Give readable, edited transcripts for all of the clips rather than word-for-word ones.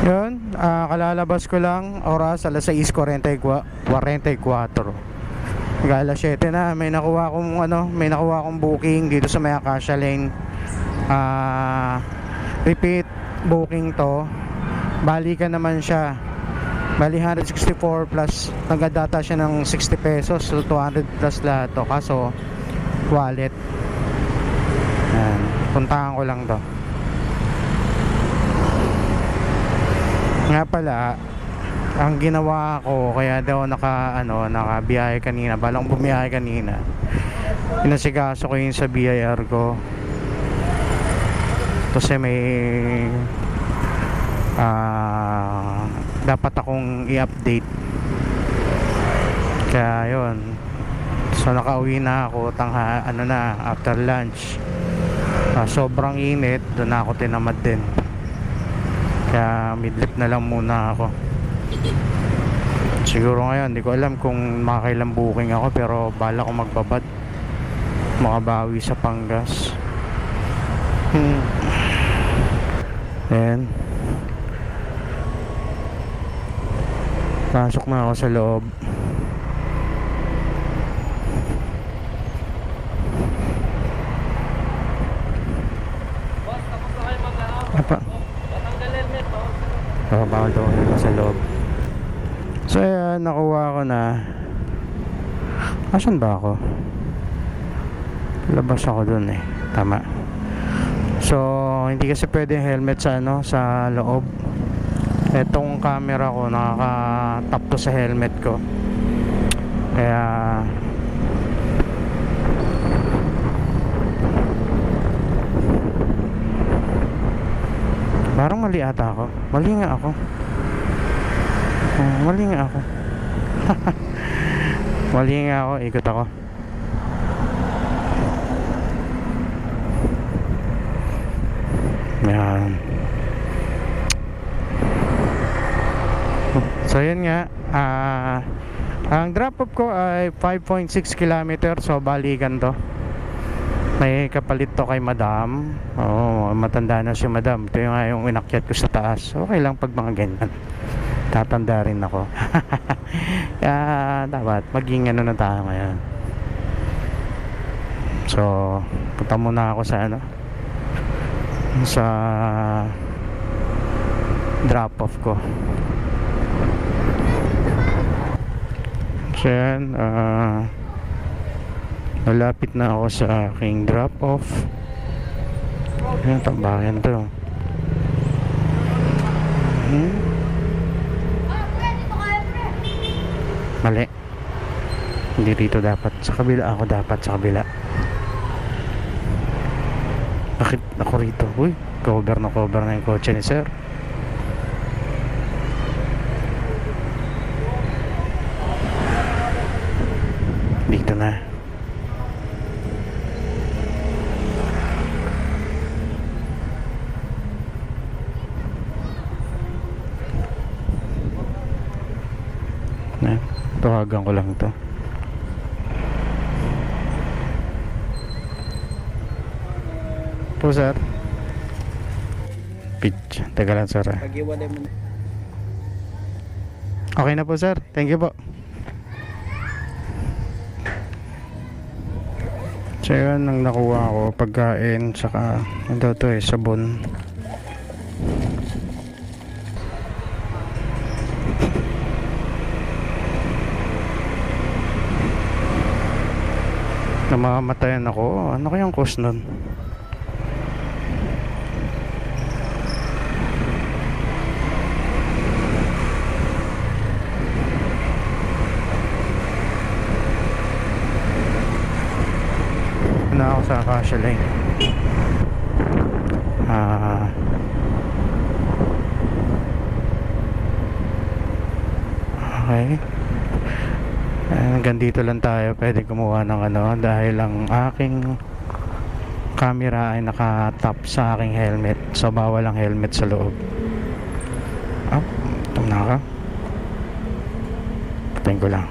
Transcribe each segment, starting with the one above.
Yun, kalalabas ko lang, oras alas 6:44. Alas 7 na, may nakuha akong booking dito sa may Acacia Lane. Repeat booking to. Balikan naman siya. Bali 164 plus, nagdata siya ng 60 pesos, so 200 plus lahat to. Kaso wallet. Yan, puntahan ko lang to. Nga pala, ang ginawa ko, kaya daw nakabiyahe kanina, balang bumiyahe kanina, inasikaso ko yung sa BIR ko kasi may dapat akong i-update, kaya yun. So nakauwi na ako after lunch. Sobrang init, doon ako tinamad din, kaya midlip na lang muna ako. Siguro ngayon, hindi ko alam kung makakailang booking ako, pero bala ko magbabad, makabawi sa Pangas. Ayan, pasok na ako sa loob. Apa? Bawal daw ako sa loob. So ayan, nakuha ko na. Asan ba ako? Labas ako dun eh. Tama. So hindi kasi pwede helmet sa loob. Etong camera ko nakaka-tap to sa helmet ko. Kaya parang mali ata ako. Mali nga ako. Mali nga ako. Mali nga ako. Ikot ako. Yan. So yun nga. Ang drop off ko ay 5.6 km. So balikan to. May kapalit to kay madam. Matanda na si madam. Ito yung inakyat ko sa taas. Okay lang pag mga ganyan. Tatanda rin ako. Kaya dapat maging na tayo ngayon. So punta muna ako sa drop off ko. So yan, malapit na ako sa aking drop off. Ayan, tambayan to. Mali. Hindi dito dapat. Sa kabila ako dapat. Sa kabila. Bakit ako rito? Uy, cover na yung kotse ni sir. Dito na. Tawagan ko lang to. Po sir. Pitch. Teka lang sir. Okay na po sir. Thank you po. So yun ang nakuha ko. Pagkain. Saka sabon. Namamatayan ako. Ano kayang cost nun? Na ako sa Acacia Lane. Okay. Hanggang dito lang tayo pwede kumuha ng dahil ang aking camera ay nakatap sa aking helmet, so bawal ang helmet sa loob. Tama ka. Patayin ko lang.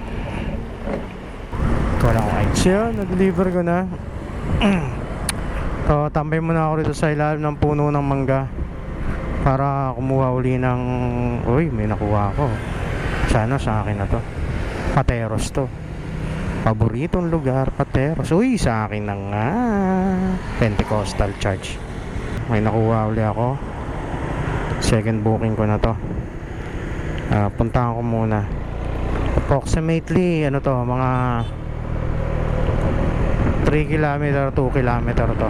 Wala ko rides yun, na-deliver ko na. So tambay muna ako rito sa ilalim ng puno ng mangga. para kumuha uli ng, uy, may nakuha ako. Sana sa akin na to. Pateros to. Paboritong lugar, Pateros. Uy, sa akin na nga. Pentecostal Church. May nakuha uli ako. Second booking ko na to. Puntahan ko muna. Approximately, ano to, mga 3 kilometer, 2 kilometer to.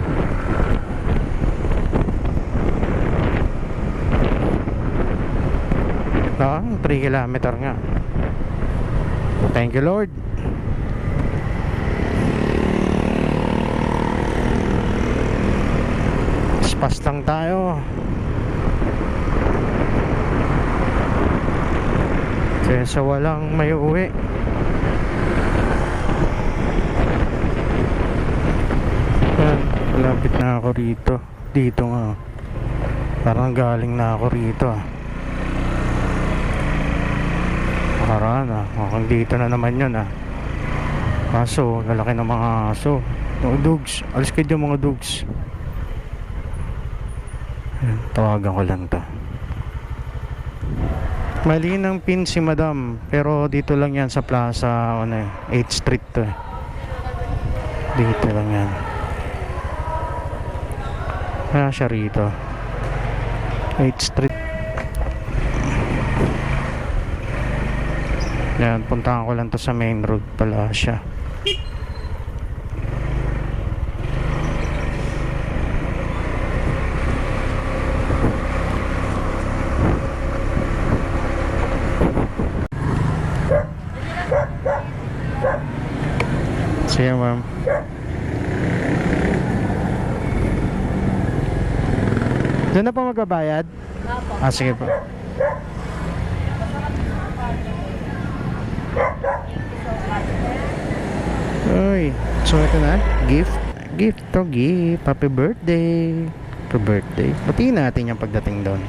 No, 3 kilometer nga. Thank you, Lord. Pas lang tayo. Kesa walang may uwi. Yan, malapit na ako rito. Dito nga. Parang galing na ako rito. Parang mukhang dito na naman yun. Aso, lalaki ng mga aso. Mga dogs. Alis kayo dyan, mga dogs. Ayan, tawagan ko lang to. Mali ng pin si madam, pero dito lang yan sa plaza, 8th street to eh. Dito lang yan. Kaya siya rito, 8th street. Yan, puntahan ko lang to sa main road pala siya. Sige, ma'am. Diyan na pa magbabayad? Opo. Sige po. Uy, so ito na, gift. Gift to gift. Happy birthday. Happy birthday. Batiin natin yung pagdating doon.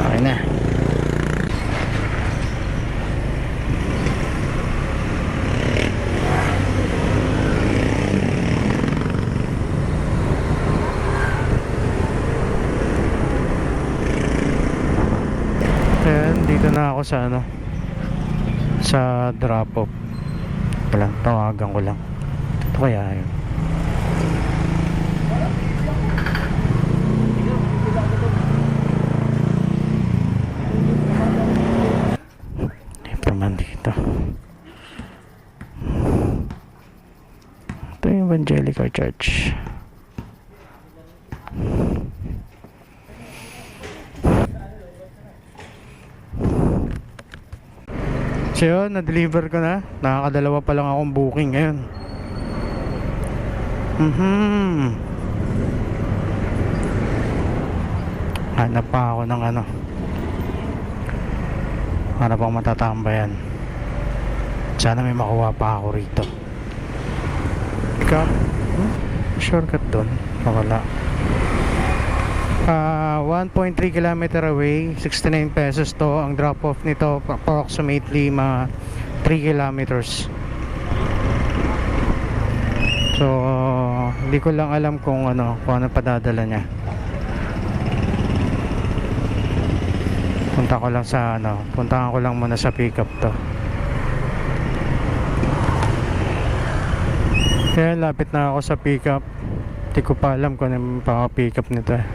Okay na. Ayan, dito na ako sa sa drop off. Wala, tawagan ko lang. Ito kaya yun. Ito naman dito. Ito yung Evangelical Church. So yun, na-deliver ko na. Nakakadalawa pa lang akong booking ngayon. Hanap pa ako ng hanap akong matatambayan. Sana may makuha pa ako rito. Shortcut doon. Wala. 1.3 kilometer away, 69 pesos to. Ang drop off nito approximately mga 3 kilometers. So hindi ko lang alam kung ano padadala niya. Puntahan ko lang muna sa pickup to. Kaya lapit na ako sa pickup. Hindi ko pa alam kung ano yung pickup nito eh.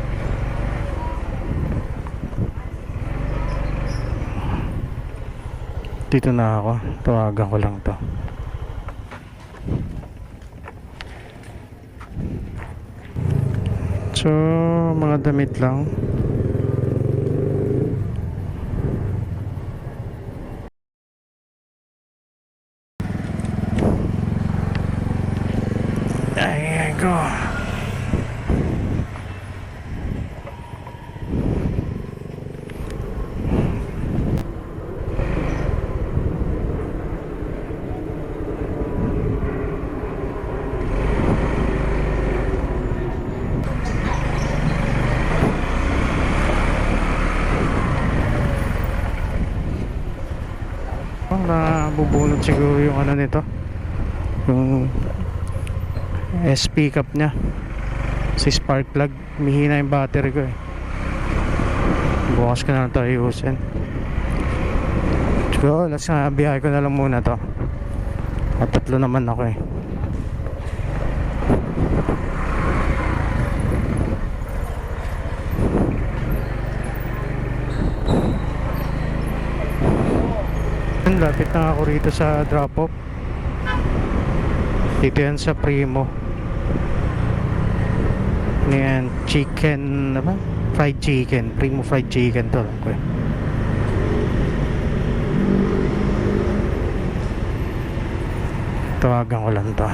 Dito na ako. Tawagan ko lang to. So, mga damit lang. Ayan ko. Nabubunod siguro yung nito, yung S pickup nya, si spark plug. Mihina yung battery ko eh. Bukas ko na lang ito ayusin. So, last na biyahe ko na lang muna to. At 3 naman ako eh. Lapit na ako rito sa drop off. Dito yan sa Primo. Yan, chicken, ano? Fried chicken, Primo fried chicken to. Okay. Tawagan ko lang to.